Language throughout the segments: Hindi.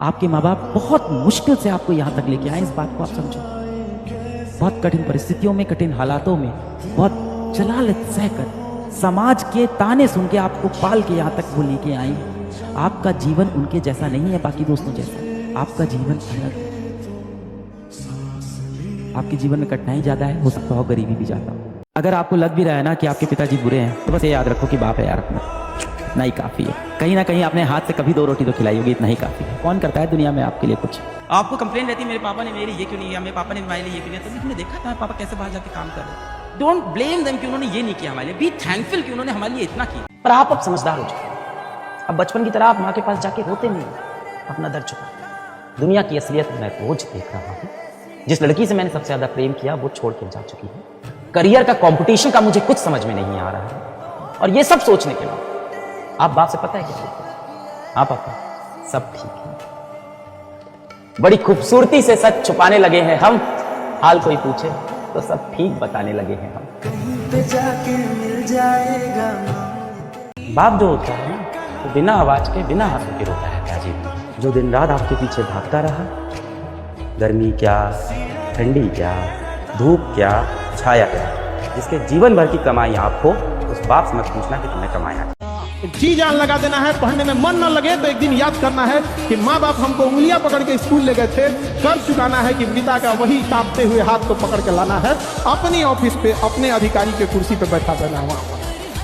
आपके माँ बाप बहुत मुश्किल से आपको यहाँ तक लेके आए, इस बात को आप समझो। बहुत कठिन परिस्थितियों में, कठिन हालातों में, बहुत जलालत सहकर, समाज के ताने सुन के आपको पाल के यहाँ तक वो लेके आई। आपका जीवन उनके जैसा नहीं है, बाकी दोस्तों जैसा। आपका जीवन अलग है। आपके जीवन में कठिनाई ज्यादा है, हो सकता हो गरीबी भी ज्यादा हो। अगर आपको लग भी रहा है ना कि आपके पिताजी बुरे हैं, तो बस ये याद रखो कि बाप है यार अपना, इतना ही काफी है। कहीं ना कहीं आपने हाथ से कभी 2 रोटी तो खिलाई होगी, इतना ही काफी है। कौन करता है दुनिया में आपके लिए कुछ? आपको कंप्लेन रहती है मेरे पापा ने मेरे ये क्यों नहीं किया, मेरे पापा ने मेरे लिए ये क्यों नहीं किया। तो तुमने देखा था पापा कैसे बाहर जाके काम कर रहे। डोंट ब्लेम देम कि उन्होंने ये नहीं किया हमारे लिए, बी थैंकफुल कि उन्होंने हमारे लिए इतना किया। पर आप अब समझदार हो चुके हैं। अब बचपन की तरह आप माँ के पास जाके रोते नहीं, अपना दर्द छुपा। दुनिया की असलियत मैं रोज देख रहा हूँ। जिस लड़की से मैंने सबसे ज्यादा प्रेम किया वो छोड़ के जा चुकी है। करियर का कंपटीशन का मुझे कुछ समझ में नहीं आ रहा है। और ये सब सोचने के बाद आप बाप से पता है क्या बोलते हैं? हाँ पापा, सब ठीक है। बड़ी खूबसूरती से सच छुपाने लगे हैं हम, हाल कोई पूछे तो सब ठीक बताने लगे हैं हम। कहीं पे जाके मिल जाएगा। बाप जो होता है ना, तो बिना आवाज के, बिना हाथों के रोता है जी। जो दिन रात आपके पीछे भागता रहा, गर्मी क्या, ठंडी क्या, धूप क्या, छाया क्या, जिसके जीवन भर की कमाई आप हो, उस बाप से मत पूछना कि तुमने कमाया। जी जान लगा देना है। पढ़ने में मन न लगे तो एक दिन याद करना है कि माँ बाप हमको उंगलियां पकड़ के स्कूल ले गए थे। कर्ज चुकाना है कि पिता का वही कांपते हुए हाथ को पकड़ के लाना है, अपनी ऑफिस पे अपने अधिकारी के कुर्सी पे बैठा देना है।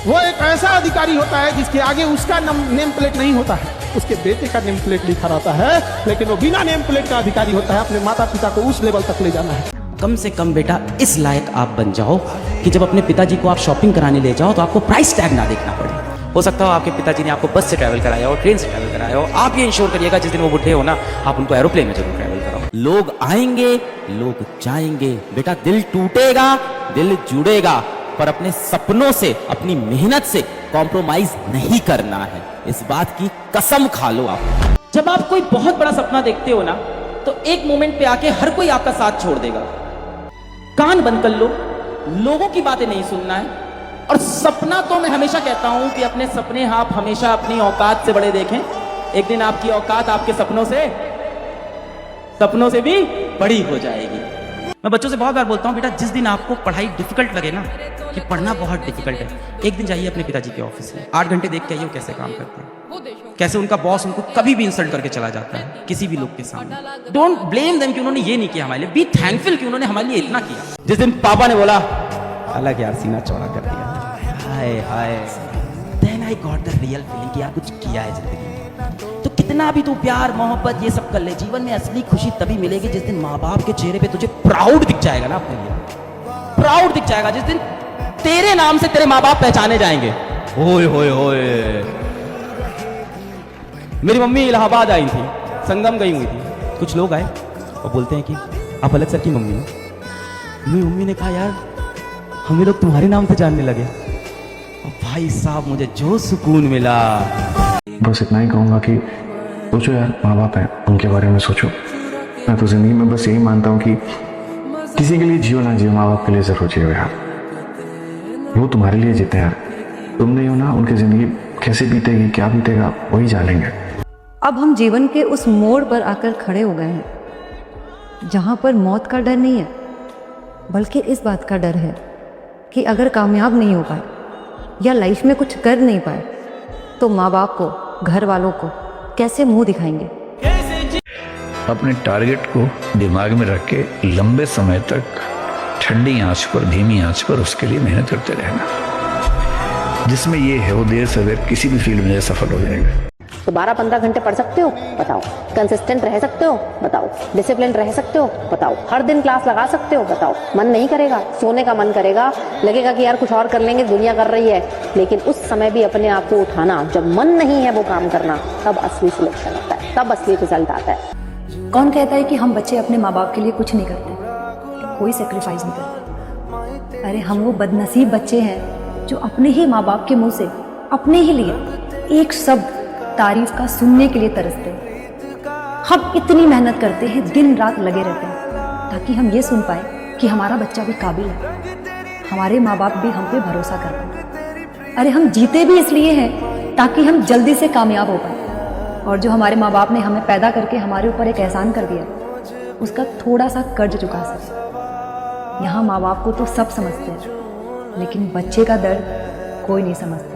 वो एक ऐसा अधिकारी होता है जिसके आगे उसका नेम प्लेट नहीं होता है, उसके बेटे का नेम प्लेट लिखा रहता है, लेकिन वो बिना नेम प्लेट का अधिकारी होता है। अपने माता पिता को उस लेवल तक ले जाना है। कम से कम बेटा इस लायक आप बन जाओ कि जब अपने पिताजी को आप शॉपिंग कराने ले जाओ तो आपको प्राइस टैग ना देखना पड़े। हो सकता हो आपके पिताजी ने आपको बस से ट्रैवल कराया हो, ट्रेन से ट्रैवल कराया हो। आप ये इंश्योर करिएगा जिस दिन वो बुढ़े हो ना, आप उनको एरोप्लेन में जरूर ट्रैवल कराओ। लोग आएंगे, लोग जाएंगे, बेटा दिल टूटेगा, दिल जुड़ेगा, पर अपने सपनों से, अपनी मेहनत से कॉम्प्रोमाइज नहीं करना है। इस बात की कसम खा लो आप। जब आप कोई बहुत बड़ा सपना देखते हो ना, तो एक मोमेंट पे आके हर कोई आपका साथ छोड़ देगा। कान बंद कर लो, लोगों की बातें नहीं सुनना है। और सपना तो मैं हमेशा कहता हूं कि अपने सपने आप हमेशा अपनी औकात से बड़े देखें। एक दिन आपकी औकात आपके सपनों से भी बड़ी हो जाएगी। मैं बच्चों से बहुत बार बोलता हूं, बेटा जिस दिन आपको पढ़ाई डिफिकल्ट लगे ना, कि पढ़ना बहुत डिफिकल्ट है, एक दिन जाइए अपने पिताजी के ऑफिस में, 8 घंटे देख के आइए वो कैसे काम करते हैं, कैसे उनका बॉस उनको कभी भी इंसल्ट करके चला जाता है किसी भी लोग के सामने। डोंट ब्लेम देम कि उन्होंने ये नहीं किया हमारे लिए, बी थैंकफुल कि उन्होंने हमारे लिए इतना किया। जिस दिन पापा ने बोला अलग यार, सीना चौड़ा कर दिया, हाय हाय, then I got the real feeling कि यार कुछ किया है जिंदगी में। तो कितना भी तू प्यार मोहब्बत ये सब कर ले, जीवन में असली खुशी तभी मिलेगी जिस दिन माँ बाप के चेहरे पे तुझे प्राउड दिख जाएगा ना, अपने लिए प्राउड दिख जाएगा। जिस दिन तेरे नाम से तेरे माँ बाप पहचाने जाएंगे। ओए होए होए, मेरी मम्मी इलाहाबाद आई थी, संगम गई हुई थी। कुछ लोग आए और बोलते हैं कि आप अलग सर की मम्मी हो। मेरी मम्मी ने कहा यार हमें लोग तुम्हारे नाम से जानने लगे। और भाई साहब मुझे जो सुकून मिला। बस इतना ही कहूँगा कि सोचो यार, माँ बाप हैं, उनके बारे में सोचो। मैं तो जिंदगी में बस यही मानता हूँ कि किसी के लिए जियो ना जियो, माँ बाप के लिए जरूर जियो यार। वो तुम्हारे लिए जीते यार, तुम नहीं हो ना, उनकी जिंदगी कैसे बीतेगी, क्या बीतेगा, वही जानेंगे। अब हम जीवन के उस मोड़ पर आकर खड़े हो गए हैं जहाँ पर मौत का डर नहीं है, बल्कि इस बात का डर है कि अगर कामयाब नहीं हो पाए या लाइफ में कुछ कर नहीं पाए तो माँ बाप को, घर वालों को कैसे मुंह दिखाएंगे। अपने टारगेट को दिमाग में रख के लंबे समय तक ठंडी आंच पर, धीमी आंच पर उसके लिए मेहनत करते रहना। जिसमें ये है वो देर से देर किसी भी फील्ड में सफल हो जाएगा। तो 12-15 घंटे पढ़ सकते हो, बताओ। कंसिस्टेंट रह सकते हो, बताओ। डिसिप्लिन रह सकते हो, बताओ। हर दिन क्लास लगा सकते हो, बताओ। मन नहीं करेगा, सोने का मन करेगा, लगेगा कि यार कुछ और कर लेंगे, दुनिया कर रही है, लेकिन उस समय भी अपने आप को उठाना, जब मन नहीं है वो काम करना, तब असली सिलेक्शन होता है, तब असली रिजल्ट आता है। कौन कहता है कि हम बच्चे अपने माँ बाप के लिए कुछ नहीं करते, कोई सेक्रीफाइस नहीं करते। अरे हम वो बदनसीब बच्चे हैं जो अपने ही माँ बाप के मुंह से अपने ही लिए एक शब्द तारीफ का सुनने के लिए तरसते हैं। हम इतनी मेहनत करते हैं, दिन रात लगे रहते हैं ताकि हम ये सुन पाए कि हमारा बच्चा भी काबिल है, हमारे माँ बाप भी हम पे भरोसा करते हैं। अरे हम जीते भी इसलिए हैं ताकि हम जल्दी से कामयाब हो पाए और जो हमारे माँ बाप ने हमें पैदा करके हमारे ऊपर एक एहसान कर दिया, उसका थोड़ा सा कर्ज चुका सके। यहाँ माँ बाप को तो सब समझते हैं, लेकिन बच्चे का दर्द कोई नहीं समझता।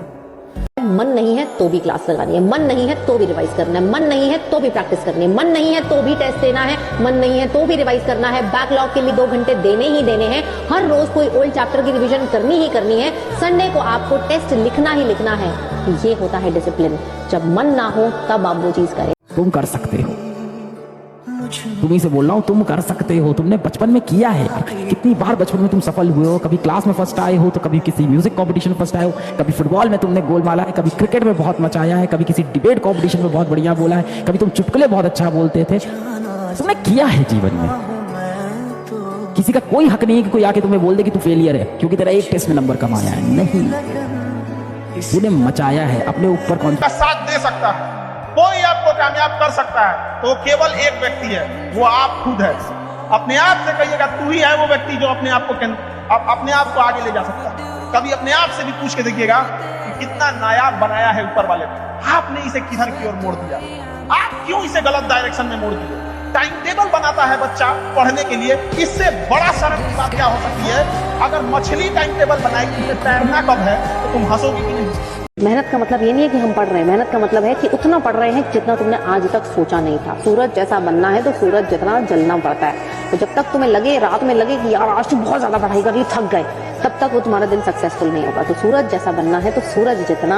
मन नहीं है तो भी क्लास लगानी है, मन नहीं है तो भी रिवाइज करना है, मन नहीं है तो भी प्रैक्टिस करनी है, मन नहीं है तो भी टेस्ट देना है, मन नहीं है तो भी रिवाइज करना है, बैकलॉग के लिए 2 घंटे देने ही देने हैं, हर रोज कोई ओल्ड चैप्टर की रिवीजन करनी ही करनी है, संडे को आपको टेस्ट लिखना ही लिखना है। ये होता है डिसिप्लिन। जब मन ना हो तब आप वो चीज करें। तुम कर सकते हो, तुम्ही से बोल रहा हूँ, तुम कर सकते हो। तुमने बचपन में किया है यार, कितनी बार बचपन में तुम सफल हुए हो। कभी क्लास में फर्स्ट आए हो, तो कभी किसी म्यूजिक कंपटीशन फर्स्ट आए हो, कभी फुटबॉल में तुमने गोल मारा है, कभी क्रिकेट में बहुत मचाया है, कभी किसी डिबेट कंपटीशन में बहुत बढ़िया बोला है, कभी तुम चुटकुले बहुत अच्छा बोलते थे। तुमने किया है जीवन में। किसी का कोई हक नहीं है कि कोई आके तुम्हें बोल दे कि तू फेलियर है क्योंकि तेरा एक टेस्ट में नंबर कम आया है। नहीं, तूने मचाया है, अपने ऊपर कॉन्फिडेंस साथ दे सकता है, कोई आपको कामयाब कर सकता है तो केवल एक व्यक्ति है, वो आप खुद है। अपने आप से कहिएगा तू ही है वो व्यक्ति जो अपने आप को आगे ले जा सकता है। कभी अपने आप से भी पूछ के देखिएगा कि कितना नायाब बनाया है ऊपर वाले ने। आपने इसे किधर की ओर मोड़ दिया, आप क्यों इसे गलत डायरेक्शन में मोड़ दिए। टाइम टेबल बनाता है बच्चा पढ़ने के लिए, इससे बड़ा शर्म की बात क्या हो सकती है। अगर मछली टाइम टेबल बनाएगी कि तैरना कब है तो तुम हंसोगी कि नहीं। मेहनत का मतलब ये नहीं है कि हम पढ़ रहे हैं, मेहनत का मतलब है कि उतना पढ़ रहे हैं जितना तुमने आज तक सोचा नहीं था। सूरज जैसा बनना है तो सूरज जितना जलना पड़ता है। तो जब तक तुम्हें लगे, रात में लगे कि यार आज तो बहुत ज्यादा पढ़ाई कर रही, थक गए, तब तक वो तुम्हारा दिन सक्सेसफुल नहीं होगा। तो सूरज जैसा बनना है तो सूरज जितना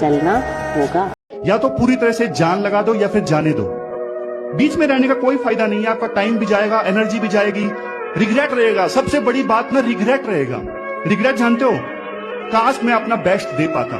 जलना होगा। या तो पूरी तरह से जान लगा दो या फिर जाने दो। बीच में रहने का कोई फायदा नहीं है। आपका टाइम भी जाएगा, एनर्जी भी जाएगी, रिग्रेट रहेगा। सबसे बड़ी बात ना रिग्रेट रहेगा। रिग्रेट जानते हो, काश मैं अपना बेस्ट दे पाता।